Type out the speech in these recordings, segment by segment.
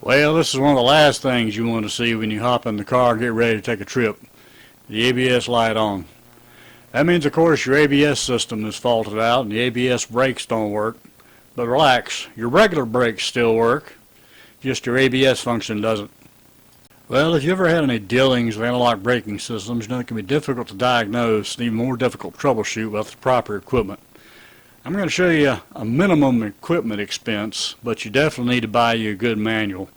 Well, this is one of the last things you want to see when you hop in the car and get ready to take a trip. The ABS light on. That means, of course, your ABS system is faulted out and the ABS brakes don't work. But relax, your regular brakes still work, just your ABS function doesn't. Well, if you ever had any dealings with analog braking systems, you know it can be difficult to diagnose and even more difficult to troubleshoot without the proper equipment. I'm going to show you a minimum equipment expense, but you definitely need to buy you a good manual.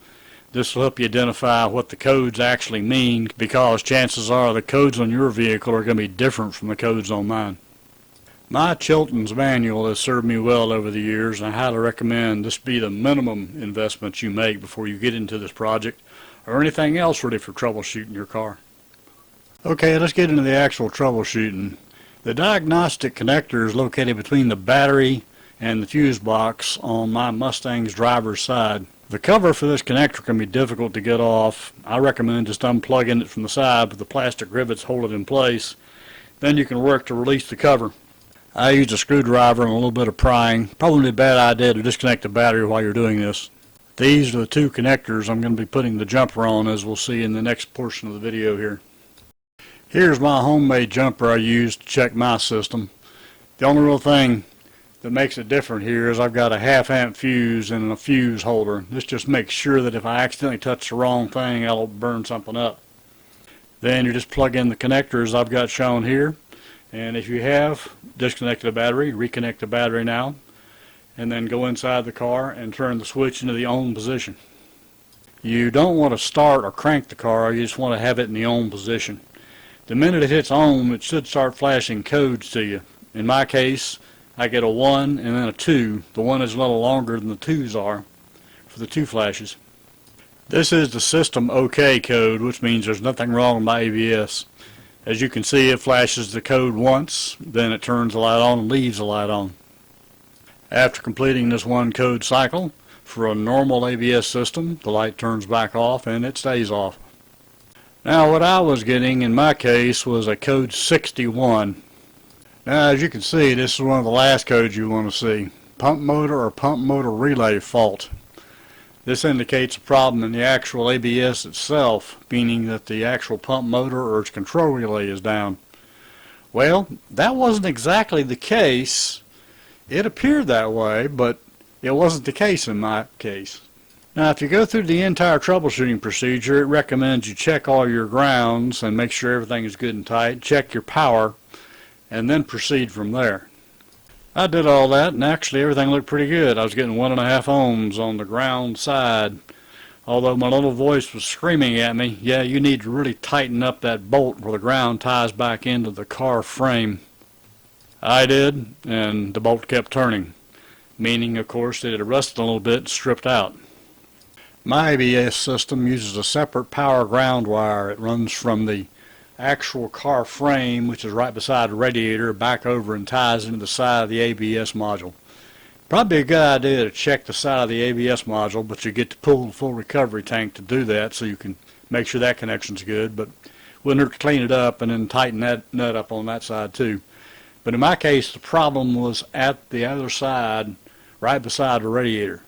This will help you identify what the codes actually mean, because chances are the codes on your vehicle are going to be different from the codes on mine. My Chilton's manual has served me well over the years, and I highly recommend this be the minimum investment you make before you get into this project or anything else really for troubleshooting your car. Okay, let's get into the actual troubleshooting. The diagnostic connector is located between the battery and the fuse box on my Mustang's driver's side. The cover for this connector can be difficult to get off. I recommend just unplugging it from the side with the plastic rivets hold it in place. Then you can work to release the cover. I used a screwdriver and a little bit of prying. Probably a bad idea to disconnect the battery while you're doing this. These are the two connectors I'm going to be putting the jumper on, as we'll see in the next portion of the video here. Here's my homemade jumper I used to check my system. The only real thing that makes it different here is I've got a 1/2 amp fuse and a fuse holder. This just makes sure that if I accidentally touch the wrong thing, I'll burn something up. Then you just plug in the connectors I've got shown here, and if you have disconnected the battery, reconnect the battery now, and then go inside the car and turn the switch into the on position. You don't want to start or crank the car, you just want to have it in the on position. The minute it hits on, it should start flashing codes to you. In my case, I get a 1 and then a 2. The 1 is a little longer than the 2s are for the 2 flashes. This is the system OK code, which means there's nothing wrong with my ABS. As you can see, it flashes the code once, then it turns the light on and leaves the light on. After completing this one code cycle, for a normal ABS system, the light turns back off and it stays off. Now what I was getting in my case was a code 61. Now as you can see, this is one of the last codes you want to see. Pump motor or pump motor relay fault. This indicates a problem in the actual ABS itself, meaning that the actual pump motor or its control relay is down. Well, that wasn't exactly the case. It appeared that way, but it wasn't the case in my case. Now if you go through the entire troubleshooting procedure, it recommends you check all your grounds and make sure everything is good and tight, check your power, and then proceed from there. I did all that, and actually everything looked pretty good. I was getting 1.5 ohms on the ground side, although my little voice was screaming at me, yeah, you need to really tighten up that bolt where the ground ties back into the car frame. I did, and the bolt kept turning, meaning of course that it had rusted a little bit and stripped out. My ABS system uses a separate power ground wire. It runs from the actual car frame, which is right beside the radiator, back over and ties into the side of the ABS module. Probably a good idea to check the side of the ABS module, but you get to pull the full recovery tank to do that, so you can make sure that connection's good, but wouldn't hurt to clean it up and then tighten that nut up on that side too. But in my case, the problem was at the other side, right beside the radiator.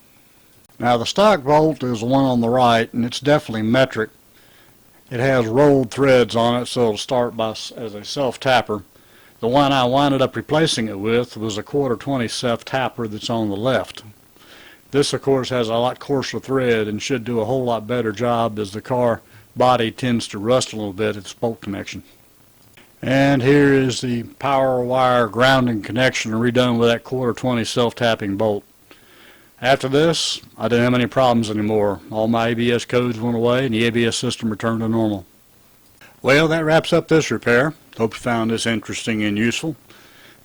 Now the stock bolt is the one on the right, and it's definitely metric. It has rolled threads on it, so it'll start as a self-tapper. The one I wound up replacing it with was a 1/4-20 self-tapper that's on the left. This, of course, has a lot coarser thread and should do a whole lot better job, as the car body tends to rust a little bit at its bolt connection. And here is the power wire grounding connection redone with that 1/4-20 self-tapping bolt. After this, I didn't have any problems anymore. All my ABS codes went away and the ABS system returned to normal. Well, that wraps up this repair. Hope you found this interesting and useful.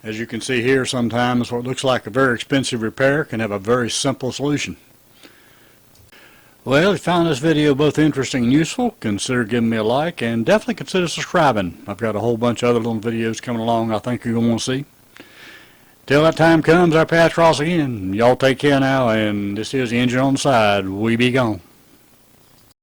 As you can see here, sometimes what looks like a very expensive repair can have a very simple solution. Well, if you found this video both interesting and useful, consider giving me a like and definitely consider subscribing. I've got a whole bunch of other little videos coming along I think you're going to want to see. Till that time comes, our paths cross again. Y'all take care now, and this is the engine on the side. We be gone.